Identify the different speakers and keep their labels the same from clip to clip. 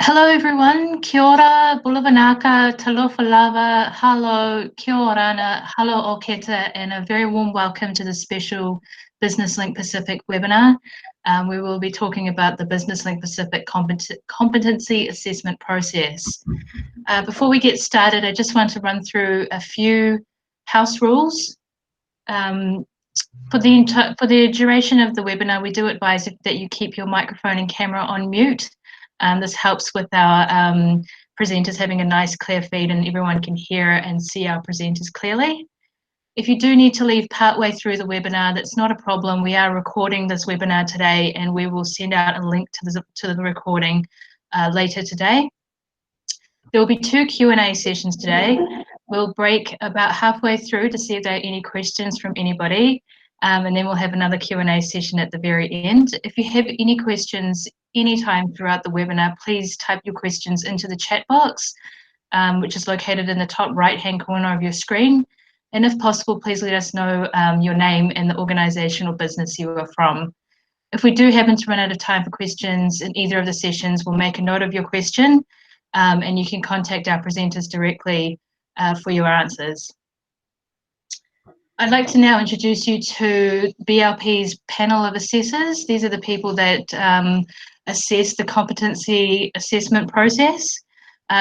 Speaker 1: Hello everyone, kia ora, bulavanaka, talofa lava, hello, kia orana, hello oketa, and a very warm welcome to the special Business Link Pacific webinar. We will be talking about the Business Link Pacific competency assessment process. Before we get started, I just want to run through a few house rules. For the duration of the webinar, we do advise that you keep your microphone and camera on mute. This helps with our presenters having a nice clear feed and everyone can hear and see our presenters clearly. If you do need to leave partway through the webinar, that's not a problem. We are recording this webinar today and we will send out a link to the recording later today. There will be 2 Q&A sessions today. We'll break about halfway through to see if there are any questions from anybody. And then we'll have another Q&A session at the very end. If you have any questions anytime throughout the webinar, please type your questions into the chat box, which is located in the top right-hand corner of your screen. And if possible, please let us know your name and the organisation or business you are from. If we do happen to run out of time for questions in either of the sessions, we'll make a note of your question and you can contact our presenters directly for your answers. I'd like to now introduce you to BLP's panel of assessors. These are the people that assess the competency assessment process.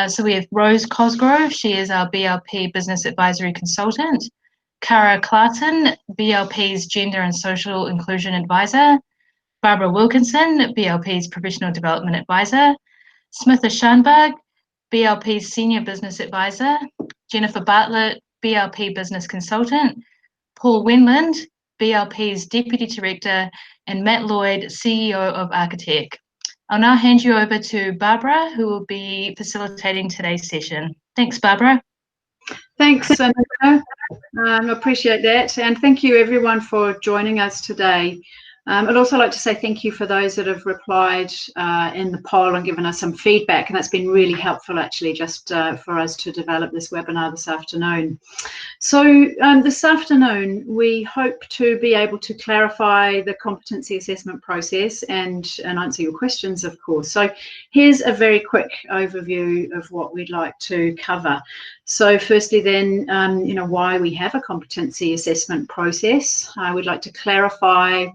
Speaker 1: So we have Rose Cosgrove, she is our BLP Business Advisory Consultant. Cara Clarton, BLP's Gender and Social Inclusion Advisor. Barbara Wilkinson, BLP's Professional Development Advisor, Smitha Schoenberg, BLP's Senior Business Advisor, Jennifer Bartlett, BLP Business Consultant, Paul Wenland, BLP's Deputy Director, and Matt Lloyd, CEO of Architect. I'll now hand you over to Barbara, who will be facilitating today's session. Thanks, Barbara.
Speaker 2: Thanks, Anita. I appreciate that. And thank you, everyone, for joining us today. I'd also like to say thank you for those that have replied in the poll and given us some feedback. And that's been really helpful, actually, just for us to develop this webinar this afternoon. So this afternoon, we hope to be able to clarify the competency assessment process and answer your questions, of course. So here's a very quick overview of what we'd like to cover. So firstly, then, why we have a competency assessment process. We'd like to clarify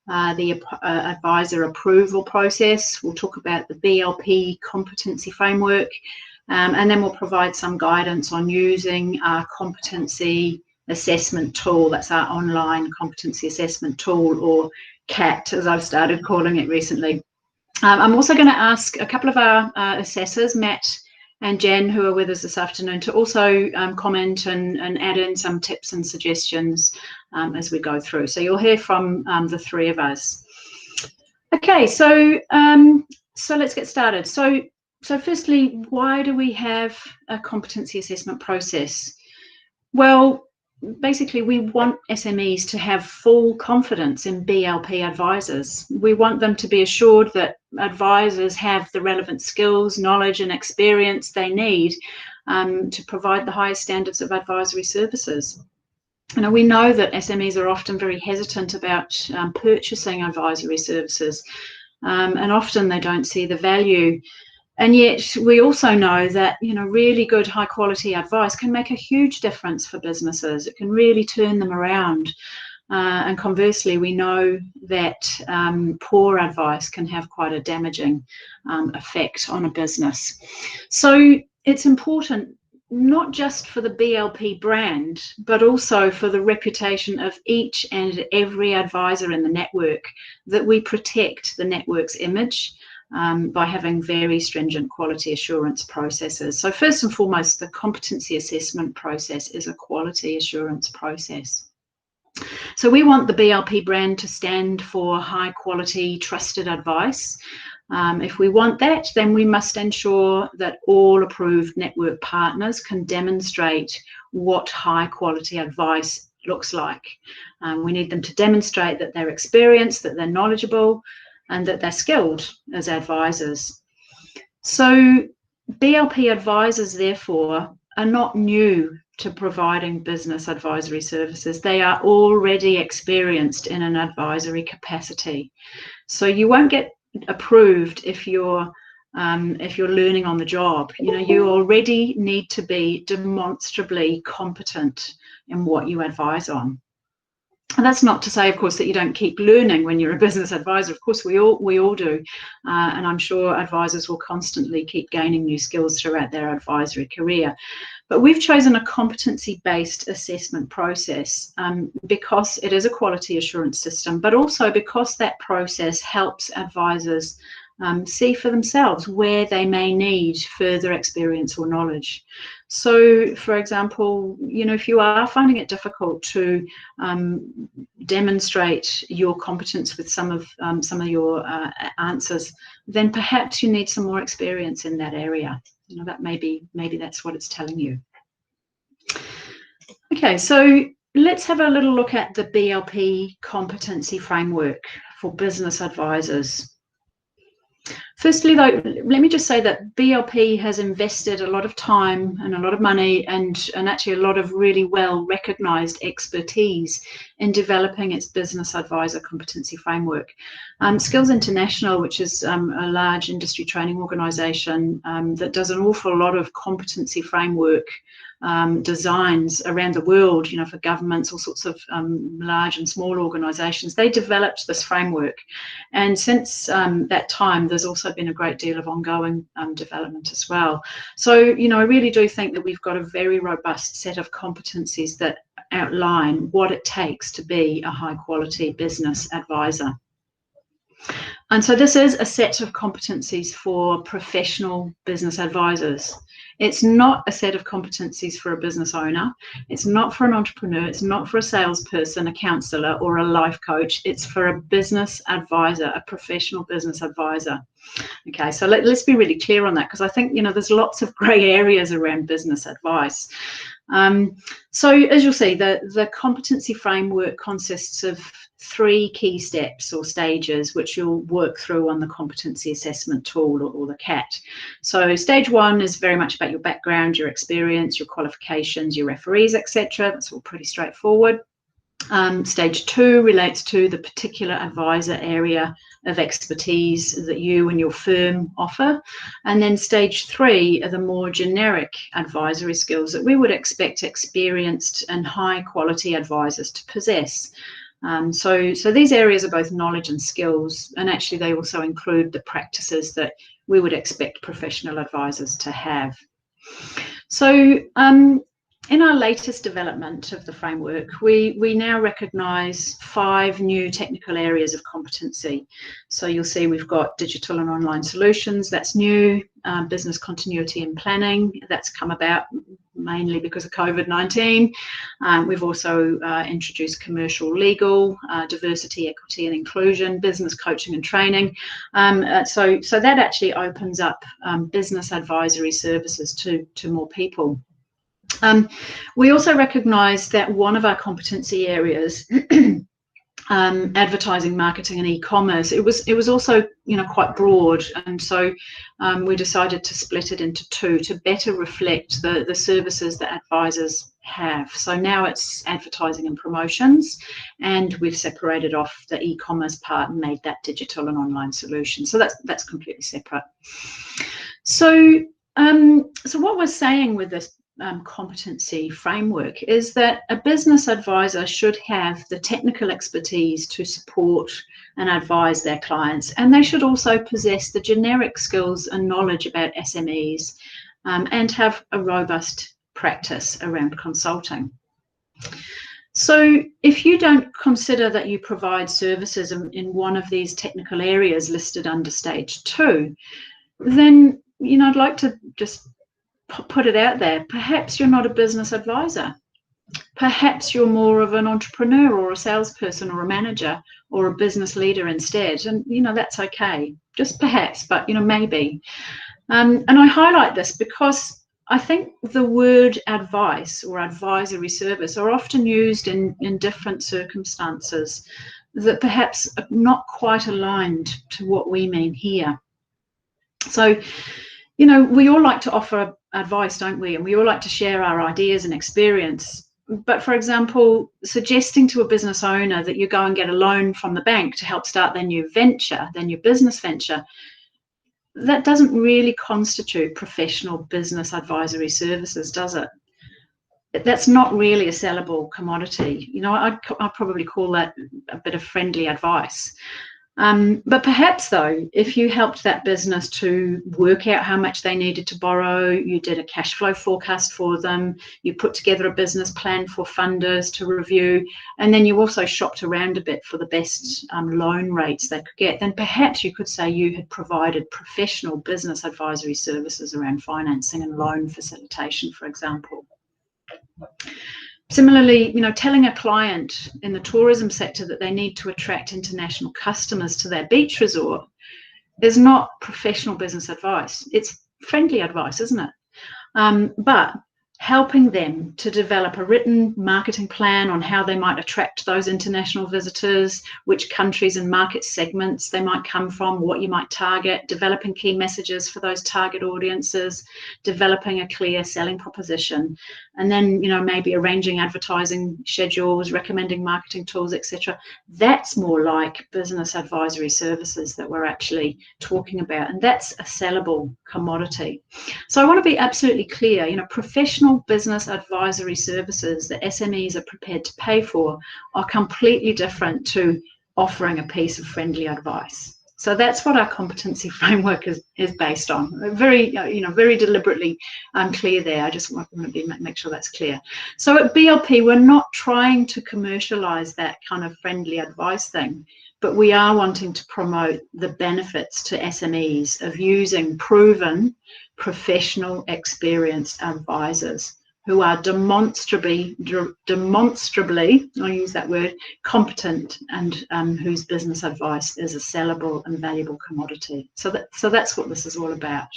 Speaker 2: the advisor approval process. We'll talk about the BLP competency framework, and then we'll provide some guidance on using our competency assessment tool. That's our online competency assessment tool, or CAT, as I've started calling it recently. I'm also going to ask a couple of our assessors, Matt and Jen, who are with us this afternoon, to also comment and add in some tips and suggestions as we go through. So you'll hear from the three of us. Okay, so let's get started. So firstly, why do we have a competency assessment process? Well, basically, we want SMEs to have full confidence in BLP advisors. We want them to be assured that advisors have the relevant skills, knowledge, and experience they need to provide the highest standards of advisory services. We know that SMEs are often very hesitant about purchasing advisory services, and often they don't see the value. And yet we also know that, really good high quality advice can make a huge difference for businesses. It can really turn them around. And conversely, we know that poor advice can have quite a damaging effect on a business. So it's important, not just for the BLP brand, but also for the reputation of each and every advisor in the network, that we protect the network's image by having very stringent quality assurance processes. So first and foremost, the competency assessment process is a quality assurance process. So we want the BLP brand to stand for high quality, trusted advice. If we want that, then we must ensure that all approved network partners can demonstrate what high quality advice looks like. We need them to demonstrate that they're experienced, that they're knowledgeable, and that they're skilled as advisors. So BLP advisors, therefore, are not new to providing business advisory services. They are already experienced in an advisory capacity. So you won't get approved if you're learning on the job. You already need to be demonstrably competent in what you advise on. And that's not to say, of course, that you don't keep learning when you're a business advisor. Of course, we all do. And I'm sure advisors will constantly keep gaining new skills throughout their advisory career. But we've chosen a competency-based assessment process because it is a quality assurance system, but also because that process helps advisors see for themselves where they may need further experience or knowledge. So, for example, if you are finding it difficult to demonstrate your competence with some of your answers, then perhaps you need some more experience in that area. That maybe that's what it's telling you. Okay, so let's have a little look at the BLP competency framework for business advisors. Firstly, though, let me just say that BLP has invested a lot of time and a lot of money and actually a lot of really well recognised expertise in developing its business advisor competency framework. Skills International, which is a large industry training organisation that does an awful lot of competency framework designs around the world, for governments, all sorts of large and small organisations. They developed this framework, and since that time, there's also been a great deal of ongoing development as well. So, I really do think that we've got a very robust set of competencies that outline what it takes to be a high quality business advisor. And so this is a set of competencies for professional business advisors. It's not a set of competencies for a business owner. It's not for an entrepreneur. It's not for a salesperson, a counsellor, or a life coach. It's for a business advisor, a professional business advisor. Okay, so let's be really clear on that, because I think, there's lots of grey areas around business advice. So as you'll see, the competency framework consists of 3 key steps or stages, which you'll work through on the competency assessment tool, or the CAT. So stage 1 is very much about your background, your experience, your qualifications, your referees, etc. That's all pretty straightforward. Stage 2 relates to the particular advisor area of expertise that you and your firm offer. And then stage 3 are the more generic advisory skills that we would expect experienced and high quality advisors to possess. So these areas are both knowledge and skills, and actually they also include the practices that we would expect professional advisors to have. So in our latest development of the framework, we now recognise 5 new technical areas of competency. So you'll see we've got digital and online solutions, that's new, business continuity and planning, that's come about mainly because of COVID-19. We've also introduced commercial legal, diversity, equity and inclusion, business coaching and training. So that actually opens up business advisory services to more people. We also recognise that one of our competency areas, advertising, marketing and e-commerce, it was also quite broad, and so we decided to split it into 2 to better reflect the services that advisors have. So now it's advertising and promotions, and we've separated off the e-commerce part and made that digital and online solution. So that's completely separate. So what we're saying with this competency framework is that a business advisor should have the technical expertise to support and advise their clients, and they should also possess the generic skills and knowledge about SMEs, and have a robust practice around consulting. So if you don't consider that you provide services in one of these technical areas listed under stage 2, then I'd like to just put it out there. Perhaps you're not a business advisor. Perhaps you're more of an entrepreneur or a salesperson or a manager or a business leader instead. And, that's okay. Just perhaps, but, maybe. And I highlight this because I think the word advice or advisory service are often used in different circumstances that perhaps are not quite aligned to what we mean here. So, we all like to offer advice, don't we? And we all like to share our ideas and experience. But for example, suggesting to a business owner that you go and get a loan from the bank to help start their new venture, their new business venture, that doesn't really constitute professional business advisory services, does it? That's not really a sellable commodity. I'd probably call that a bit of friendly advice. But perhaps, though, if you helped that business to work out how much they needed to borrow, you did a cash flow forecast for them, you put together a business plan for funders to review, and then you also shopped around a bit for the best loan rates they could get, then perhaps you could say you had provided professional business advisory services around financing and loan facilitation, for example. Similarly, telling a client in the tourism sector that they need to attract international customers to their beach resort is not professional business advice. It's friendly advice, isn't it? But helping them to develop a written marketing plan on how they might attract those international visitors, which countries and market segments they might come from, what you might target, developing key messages for those target audiences, developing a clear selling proposition, and then maybe arranging advertising schedules, recommending marketing tools, etc. That's more like business advisory services that we're actually talking about, and that's a sellable commodity. So I want to be absolutely clear, professional business advisory services that SMEs are prepared to pay for are completely different to offering a piece of friendly advice. So that's what our competency framework is based on. Very, very deliberately clear there. I just want to make sure that's clear. So at BLP, we're not trying to commercialise that kind of friendly advice thing, but we are wanting to promote the benefits to SMEs of using proven, professional, experienced advisors who are demonstrably, I'll use that word, competent, and whose business advice is a sellable and valuable commodity. So that's what this is all about.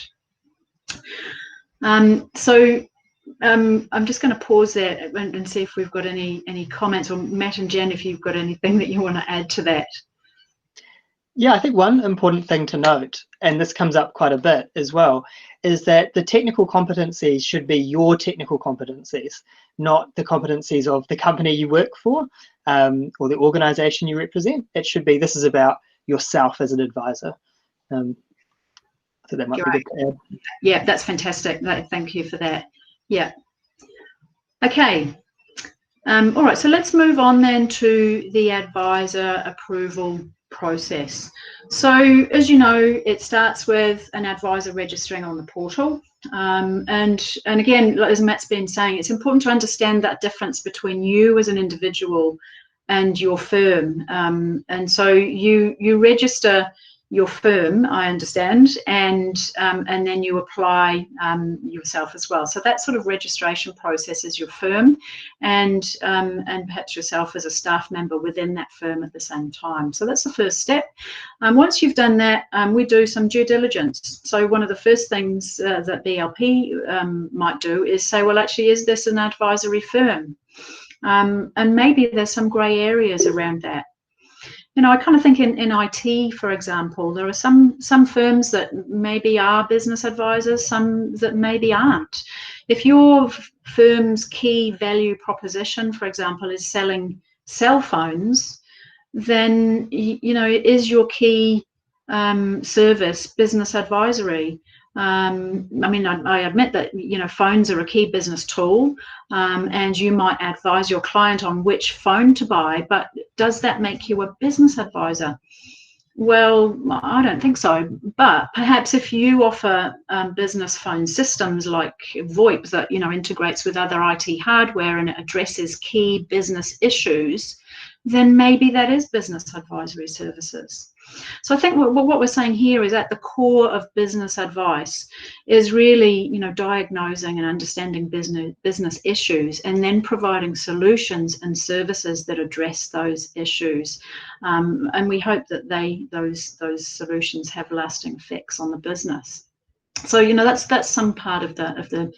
Speaker 2: I'm just going to pause there and see if we've got any comments, or Matt and Jen, if you've got anything that you want to add to that.
Speaker 3: Yeah, I think one important thing to note, and this comes up quite a bit as well, is that the technical competencies should be your technical competencies, not the competencies of the company you work for or the organization you represent. It should be, this is about yourself as an advisor. So that might be good to add.
Speaker 2: Yeah, that's fantastic. Thank you for that. Yeah. Okay. All right, so let's move on then to the advisor approval process. So as you know, it starts with an advisor registering on the portal. And again, as Matt's been saying, it's important to understand that difference between you as an individual and your firm. And so you register your firm, I understand, and then you apply yourself as well. So that sort of registration process is your firm, and perhaps yourself as a staff member within that firm at the same time. So that's the first step. Once you've done that, we do some due diligence. So one of the first things that BLP might do is say, well, actually, is this an advisory firm? And maybe there's some grey areas around that. You know, I kind of think in IT, for example, there are some firms that maybe are business advisors, some that maybe aren't. If your firm's key value proposition, for example, is selling cell phones, then, you know, is your key service business advisory? I mean, I admit that, you know, phones are a key business tool, and you might advise your client on which phone to buy, but does that make you a business advisor? Well, I don't think so. But perhaps if you offer business phone systems like VoIP that, you know, integrates with other IT hardware and it addresses key business issues, then maybe that is business advisory services. So I think what we're saying here is at the core of business advice is really, you know, diagnosing and understanding business issues and then providing solutions and services that address those issues. And we hope that those solutions have lasting effects on the business. So, you know, that's some part of the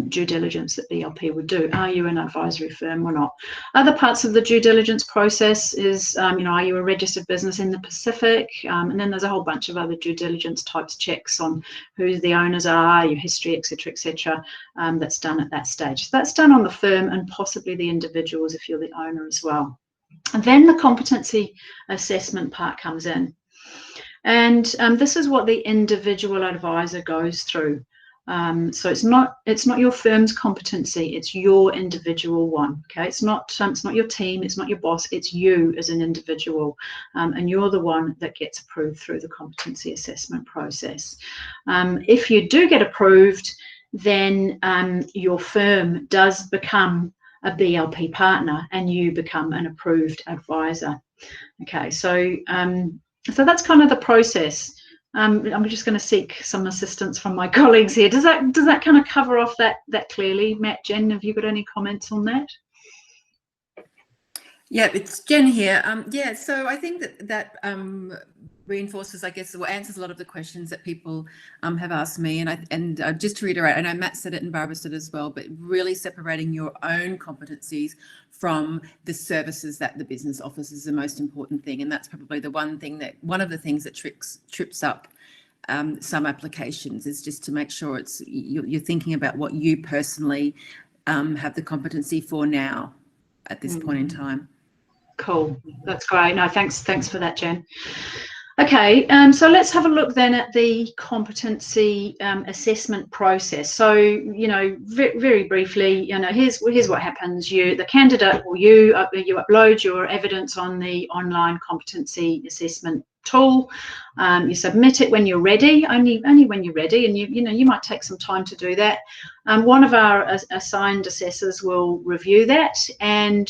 Speaker 2: due diligence that BLP would do. Are you an advisory firm or not? Other parts of the due diligence process is, you know, are you a registered business in the Pacific? And then there's a whole bunch of other due diligence types checks on who the owners are, your history, etc., that's done at that stage. So that's done on the firm and possibly the individuals if you're the owner as well. And then the competency assessment part comes in. And this is what the individual advisor goes through. So it's not your firm's competency, it's your individual one. Okay, it's not your team, it's not your boss, it's you as an individual, and you're the one that gets approved through the competency assessment process. If you do get approved, then your firm does become a BLP partner and you become an approved advisor. Okay, so that's kind of the process. I'm just going to seek some assistance from my colleagues here. Does that kind of cover off that clearly? Matt, Jen, have you got any comments on that?
Speaker 4: Yeah, it's Jen here. Yeah, so I think that reinforces, I guess, or answers a lot of the questions that people have asked me. And just to reiterate, I know Matt said it and Barbara said it as well, but really separating your own competencies from the services that the business offers is the most important thing. And that's probably one of the things that trips up some applications, is just to make sure you're thinking about what you personally have the competency for now at this point in time.
Speaker 2: Cool, that's great. No, thanks for that, Jen. Okay, so let's have a look then at the competency assessment process. So, you know, very briefly, you know, here's what happens. The candidate, or you upload your evidence on the online competency assessment tool. You submit it when you're ready, only when you're ready, and you might take some time to do that. one of our assigned assessors will review that, and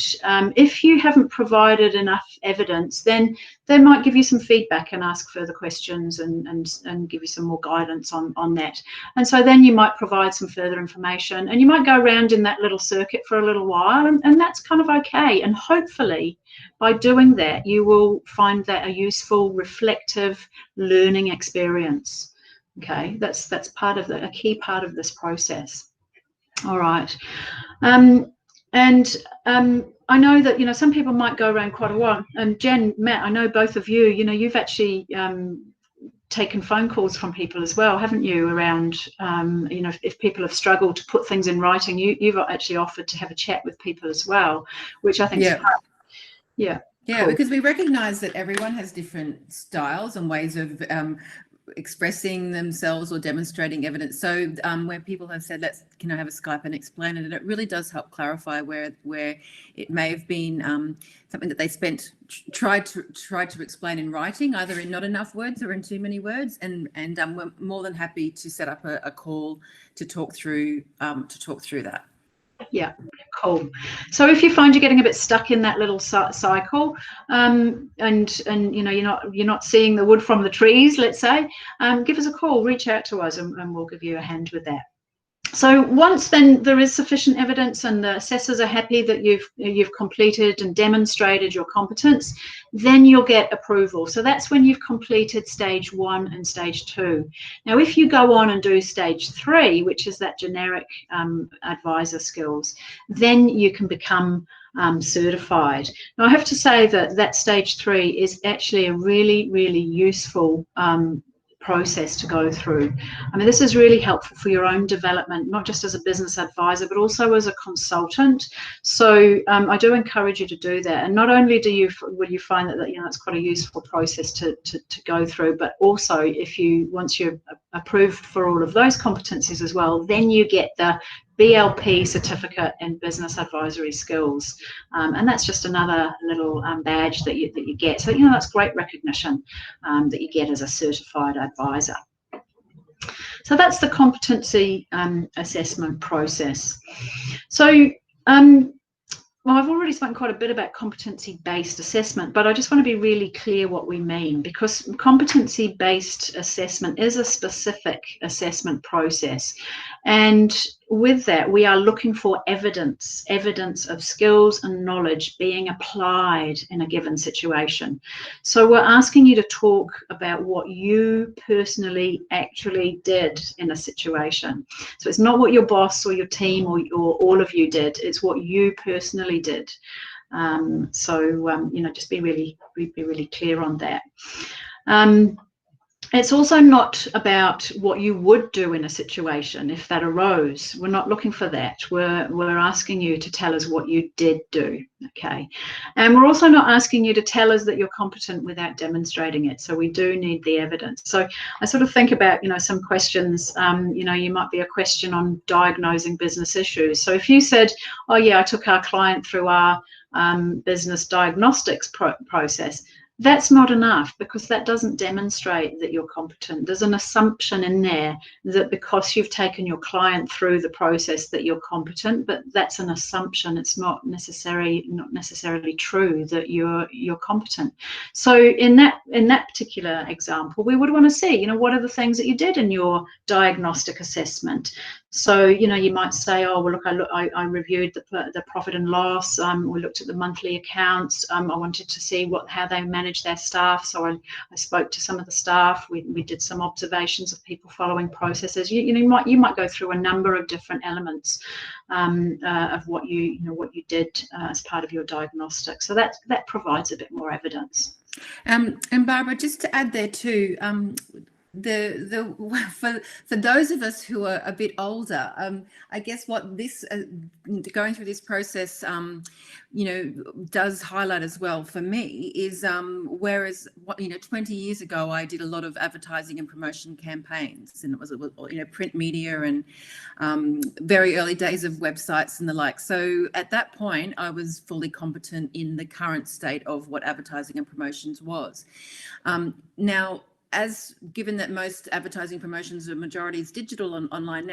Speaker 2: if you haven't provided enough evidence, then they might give you some feedback and ask further questions and give you some more guidance on that. And so then you might provide some further information, and you might go around in that little circuit for a little while, and that's kind of okay. And hopefully by doing that, you will find that a useful, reflective learning experience. Okay, that's part of a key part of this process. All right, I know that some people might go around quite a while. And Jen, Matt, I know both of you. You've actually taken phone calls from people as well, haven't you? Around if people have struggled to put things in writing, you've actually offered to have a chat with people as well, which I think is
Speaker 4: yeah, cool. Because we recognise that everyone has different styles and ways of expressing themselves or demonstrating evidence. So where people have said, can I have a Skype and explain it, and it really does help clarify where it may have been something that they tried to explain in writing, either in not enough words or in too many words, and we're more than happy to set up a call to talk through that.
Speaker 2: Yeah, cool. So if you find you're getting a bit stuck in that little cycle, and you're not seeing the wood from the trees, let's say, give us a call, reach out to us, and we'll give you a hand with that. So once then there is sufficient evidence and the assessors are happy that you've completed and demonstrated your competence, then you'll get approval. So that's when you've completed stage 1 and stage 2. Now, if you go on and do stage 3, which is that generic advisor skills, then you can become certified. Now, I have to say that stage 3 is actually a really, really useful process to go through. I mean, this is really helpful for your own development, not just as a business advisor, but also as a consultant. So I do encourage you to do that. And not only will you find that it's quite a useful process to go through, but also once you're approved for all of those competencies as well, then you get the BLP certificate in business advisory skills, and that's just another little badge that you get. So that's great recognition that you get as a certified advisor. So that's the competency assessment process. So well, I've already spoken quite a bit about competency-based assessment, but I just want to be really clear what we mean, because competency-based assessment is a specific assessment process. And with that, we are looking for evidence of skills and knowledge being applied in a given situation. So we're asking you to talk about what you personally actually did in a situation. So it's not what your boss or your team or all of you did, it's what you personally did. Just be really clear on that. It's also not about what you would do in a situation if that arose. We're not looking for that. We're asking you to tell us what you did do, okay? And we're also not asking you to tell us that you're competent without demonstrating it. So we do need the evidence. So I sort of think about, some questions, you might be a question on diagnosing business issues. So if you said, oh yeah, I took our client through our business diagnostics process, that's not enough, because that doesn't demonstrate that you're competent. There's an assumption in there that because you've taken your client through the process that you're competent, but that's an assumption. It's not necessarily true that you're competent. So in that particular example, we would want to see, what are the things that you did in your diagnostic assessment. So, you might say, oh, well, look, I reviewed the profit and loss. We looked at the monthly accounts. I wanted to see how they manage their staff. So I spoke to some of the staff. We did some observations of people following processes. You might go through a number of different elements of what you did as part of your diagnostic. So that provides a bit more evidence.
Speaker 4: And Barbara, just to add there too, for those of us who are a bit older, I guess what this going through this process does highlight as well for me is whereas 20 years ago I did a lot of advertising and promotion campaigns, and it was print media and very early days of websites and the like. So at that point I was fully competent in the current state of what advertising and promotions was. Now, given that most advertising promotions are majority is digital and online now,